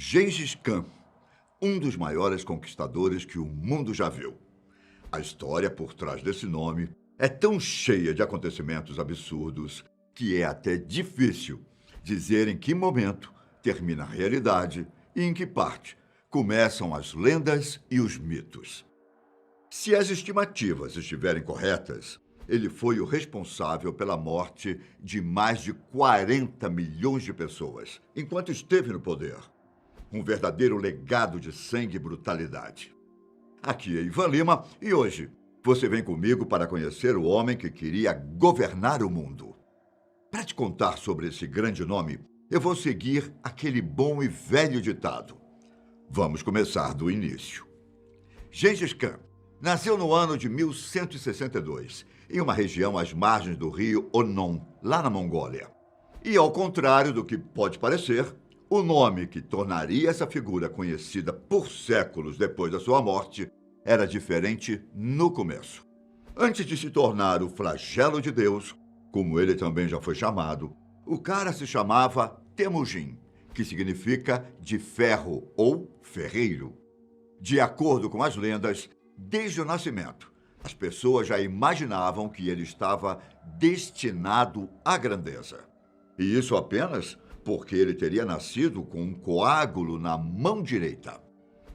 Gengis Khan, um dos maiores conquistadores que o mundo já viu. A história por trás desse nome é tão cheia de acontecimentos absurdos que é até difícil dizer em que momento termina a realidade e em que parte começam as lendas e os mitos. Se as estimativas estiverem corretas, ele foi o responsável pela morte de mais de 40 milhões de pessoas enquanto esteve no poder. Um verdadeiro legado de sangue e brutalidade. Aqui é Ivan Lima e hoje você vem comigo para conhecer o homem que queria governar o mundo. Para te contar sobre esse grande nome, eu vou seguir aquele bom e velho ditado. Vamos começar do início. Gengis Khan nasceu no ano de 1162, em uma região às margens do rio Onon, lá na Mongólia. E ao contrário do que pode parecer, o nome que tornaria essa figura conhecida por séculos depois da sua morte era diferente no começo. Antes de se tornar o flagelo de Deus, como ele também já foi chamado, o cara se chamava Temujin, que significa de ferro ou ferreiro. De acordo com as lendas, desde o nascimento, as pessoas já imaginavam que ele estava destinado à grandeza. E isso apenas porque ele teria nascido com um coágulo na mão direita.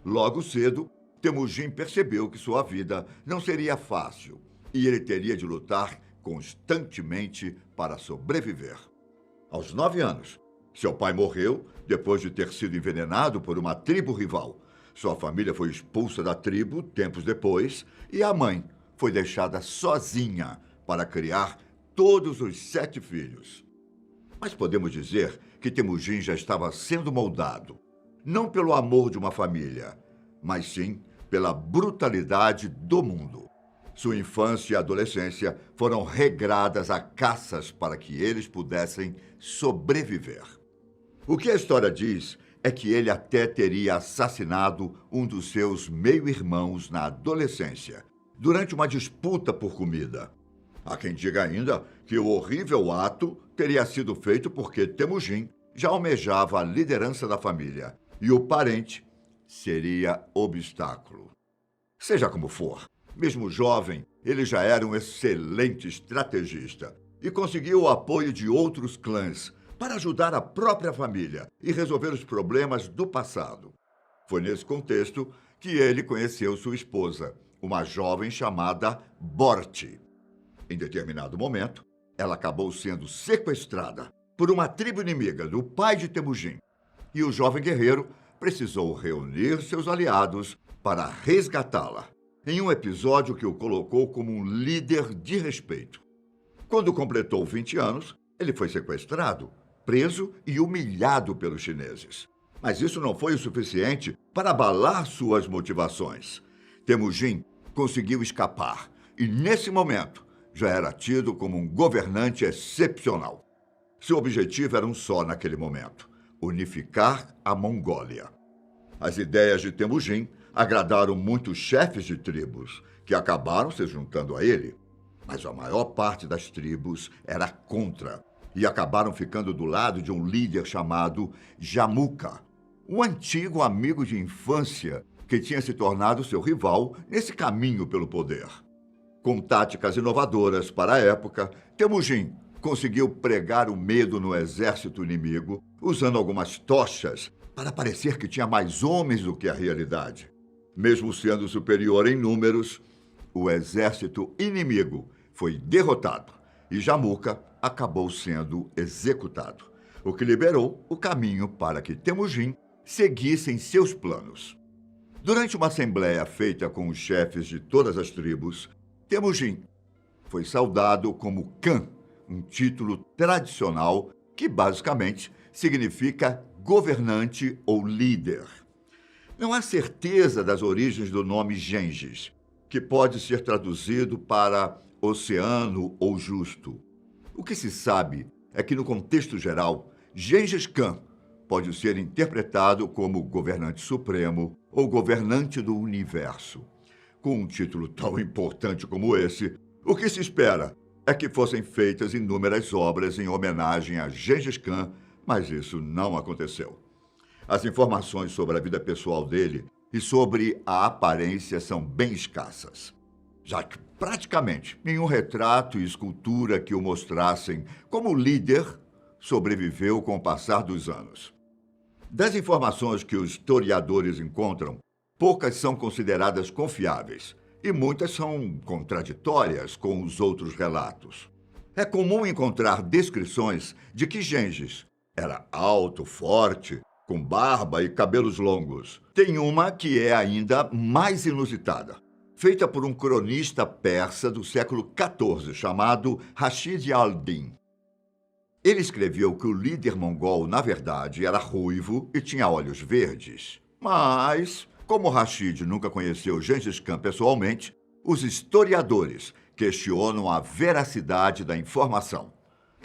Logo cedo, Temujin percebeu que sua vida não seria fácil e ele teria de lutar constantemente para sobreviver. Aos 9 anos, seu pai morreu depois de ter sido envenenado por uma tribo rival. Sua família foi expulsa da tribo tempos depois e a mãe foi deixada sozinha para criar todos os 7 filhos. Mas podemos dizer que Temujin já estava sendo moldado, não pelo amor de uma família, mas sim pela brutalidade do mundo. Sua infância e adolescência foram regradas a caças para que eles pudessem sobreviver. O que a história diz é que ele até teria assassinado um dos seus meio-irmãos na adolescência, durante uma disputa por comida. Há quem diga ainda que o horrível ato teria sido feito porque Temujin já almejava a liderança da família e o parente seria obstáculo. Seja como for, mesmo jovem, ele já era um excelente estrategista e conseguiu o apoio de outros clãs para ajudar a própria família e resolver os problemas do passado. Foi nesse contexto que ele conheceu sua esposa, uma jovem chamada Borte. Em determinado momento, ela acabou sendo sequestrada por uma tribo inimiga do pai de Temujin. E o jovem guerreiro precisou reunir seus aliados para resgatá-la, em um episódio que o colocou como um líder de respeito. Quando completou 20 anos, ele foi sequestrado, preso e humilhado pelos chineses. Mas isso não foi o suficiente para abalar suas motivações. Temujin conseguiu escapar e, nesse momento, já era tido como um governante excepcional. Seu objetivo era um só naquele momento: unificar a Mongólia. As ideias de Temujin agradaram muitos chefes de tribos, que acabaram se juntando a ele. Mas a maior parte das tribos era contra e acabaram ficando do lado de um líder chamado Jamuka, um antigo amigo de infância que tinha se tornado seu rival nesse caminho pelo poder. Com táticas inovadoras para a época, Temujin conseguiu pregar o medo no exército inimigo, usando algumas tochas para parecer que tinha mais homens do que a realidade. Mesmo sendo superior em números, o exército inimigo foi derrotado e Jamuka acabou sendo executado, o que liberou o caminho para que Temujin seguisse em seus planos. Durante uma assembleia feita com os chefes de todas as tribos, Temujin foi saudado como Khan, um título tradicional que basicamente significa governante ou líder. Não há certeza das origens do nome Gengis, que pode ser traduzido para oceano ou justo. O que se sabe é que, no contexto geral, Gengis Khan pode ser interpretado como governante supremo ou governante do universo. Com um título tão importante como esse, o que se espera é que fossem feitas inúmeras obras em homenagem a Gengis Khan, mas isso não aconteceu. As informações sobre a vida pessoal dele e sobre a aparência são bem escassas, já que praticamente nenhum retrato e escultura que o mostrassem como líder sobreviveu com o passar dos anos. Das informações que os historiadores encontram, poucas são consideradas confiáveis e muitas são contraditórias com os outros relatos. É comum encontrar descrições de que Gengis era alto, forte, com barba e cabelos longos. Tem uma que é ainda mais inusitada, feita por um cronista persa do século XIV chamado Rashid al-Din. Ele escreveu que o líder mongol, na verdade, era ruivo e tinha olhos verdes. Mas, como Rashid nunca conheceu Gengis Khan pessoalmente, os historiadores questionam a veracidade da informação.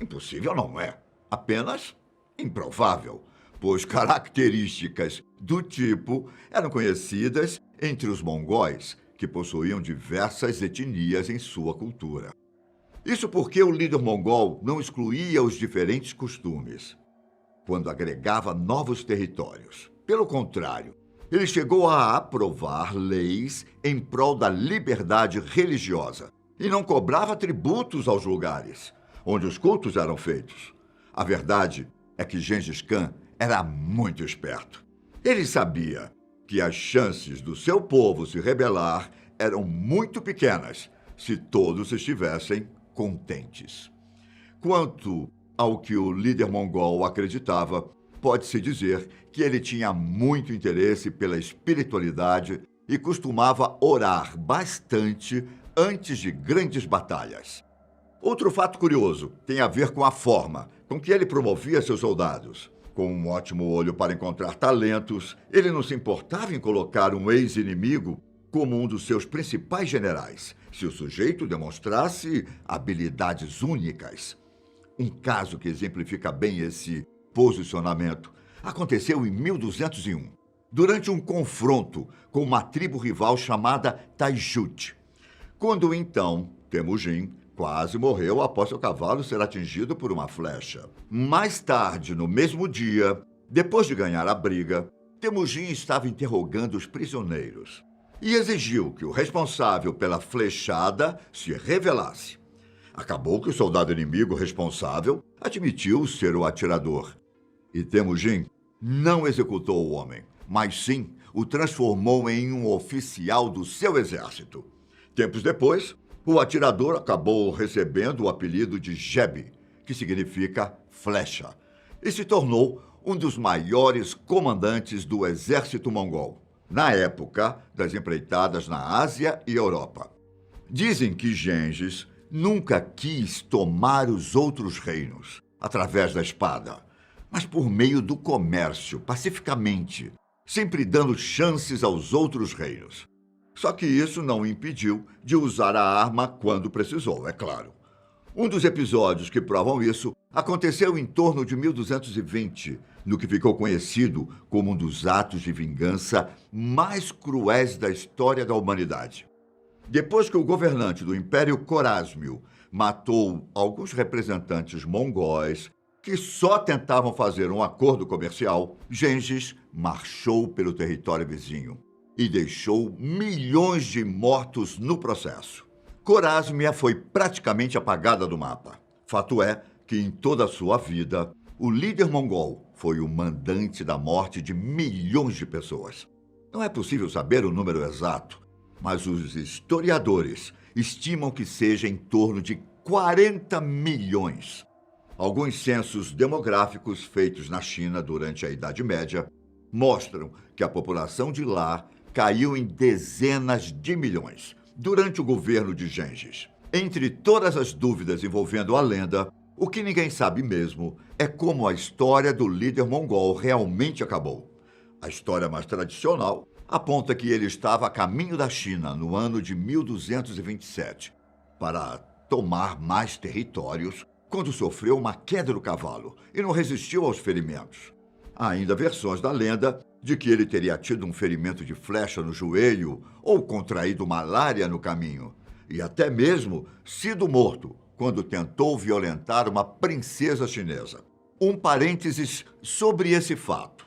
Impossível não é, apenas improvável, pois características do tipo eram conhecidas entre os mongóis, que possuíam diversas etnias em sua cultura. Isso porque o líder mongol não excluía os diferentes costumes quando agregava novos territórios. Pelo contrário, ele chegou a aprovar leis em prol da liberdade religiosa e não cobrava tributos aos lugares onde os cultos eram feitos. A verdade é que Gengis Khan era muito esperto. Ele sabia que as chances do seu povo se rebelar eram muito pequenas se todos estivessem contentes. Quanto ao que o líder mongol acreditava, pode-se dizer que ele tinha muito interesse pela espiritualidade e costumava orar bastante antes de grandes batalhas. Outro fato curioso tem a ver com a forma com que ele promovia seus soldados. Com um ótimo olho para encontrar talentos, ele não se importava em colocar um ex-inimigo como um dos seus principais generais, se o sujeito demonstrasse habilidades únicas. Um caso que exemplifica bem esse posicionamento aconteceu em 1201, durante um confronto com uma tribo rival chamada Taijut, quando então Temujin quase morreu após seu cavalo ser atingido por uma flecha. Mais tarde, no mesmo dia, depois de ganhar a briga, Temujin estava interrogando os prisioneiros e exigiu que o responsável pela flechada se revelasse. Acabou que o soldado inimigo responsável admitiu ser o atirador. E Temujin não executou o homem, mas sim o transformou em um oficial do seu exército. Tempos depois, o atirador acabou recebendo o apelido de Jeb, que significa flecha, e se tornou um dos maiores comandantes do exército mongol, na época das empreitadas na Ásia e Europa. Dizem que Gengis nunca quis tomar os outros reinos através da espada, mas por meio do comércio, pacificamente, sempre dando chances aos outros reinos. Só que isso não o impediu de usar a arma quando precisou, é claro. Um dos episódios que provam isso aconteceu em torno de 1220, no que ficou conhecido como um dos atos de vingança mais cruéis da história da humanidade. Depois que o governante do Império Corásmio matou alguns representantes mongóis que só tentavam fazer um acordo comercial, Gengis marchou pelo território vizinho e deixou milhões de mortos no processo. Corásmia foi praticamente apagada do mapa. Fato é que em toda a sua vida, o líder mongol foi o mandante da morte de milhões de pessoas. Não é possível saber o número exato, mas os historiadores estimam que seja em torno de 40 milhões. Alguns censos demográficos feitos na China durante a Idade Média mostram que a população de lá caiu em dezenas de milhões durante o governo de Gengis. Entre todas as dúvidas envolvendo a lenda, o que ninguém sabe mesmo é como a história do líder mongol realmente acabou. A história mais tradicional aponta que ele estava a caminho da China no ano de 1227 para tomar mais territórios quando sofreu uma queda do cavalo e não resistiu aos ferimentos. Há ainda versões da lenda de que ele teria tido um ferimento de flecha no joelho ou contraído malária no caminho, e até mesmo sido morto quando tentou violentar uma princesa chinesa. Um parênteses sobre esse fato.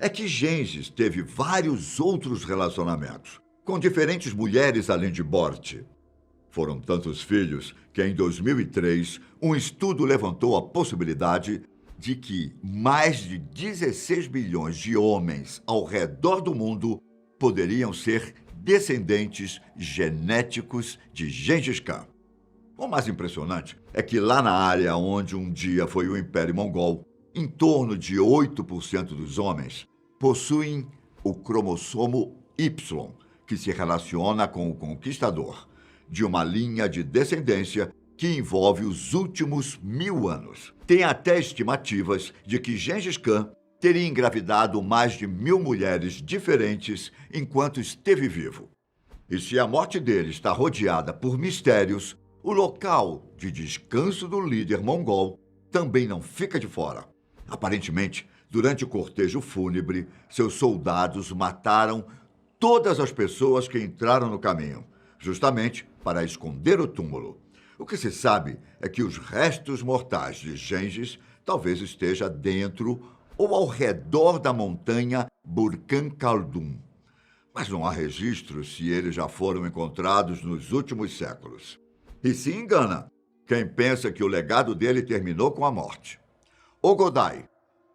é que Gengis teve vários outros relacionamentos, com diferentes mulheres além de Borte. Foram tantos filhos que, em 2003, um estudo levantou a possibilidade de que mais de 16 bilhões de homens ao redor do mundo poderiam ser descendentes genéticos de Gengis Khan. O mais impressionante é que lá na área onde um dia foi o Império Mongol, em torno de 8% dos homens possuem o cromossomo Y, que se relaciona com o conquistador, de uma linha de descendência que envolve os últimos 1000 anos. Tem até estimativas de que Gengis Khan teria engravidado mais de 1000 mulheres diferentes enquanto esteve vivo. E se a morte dele está rodeada por mistérios, o local de descanso do líder mongol também não fica de fora. Aparentemente, durante o cortejo fúnebre, seus soldados mataram todas as pessoas que entraram no caminho, justamente para esconder o túmulo. O que se sabe é que os restos mortais de Gengis talvez esteja dentro ou ao redor da montanha Burkhan Khaldun. Mas não há registros se eles já foram encontrados nos últimos séculos. E se engana quem pensa que o legado dele terminou com a morte. Ogodai,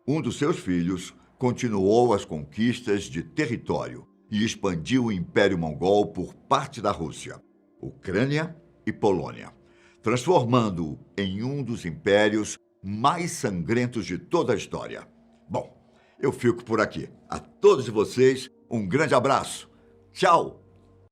um dos seus filhos, continuou as conquistas de território e expandiu o Império Mongol por parte da Rússia, Ucrânia e Polônia, transformando-o em um dos impérios mais sangrentos de toda a história. Bom, eu fico por aqui. A todos vocês, um grande abraço. Tchau!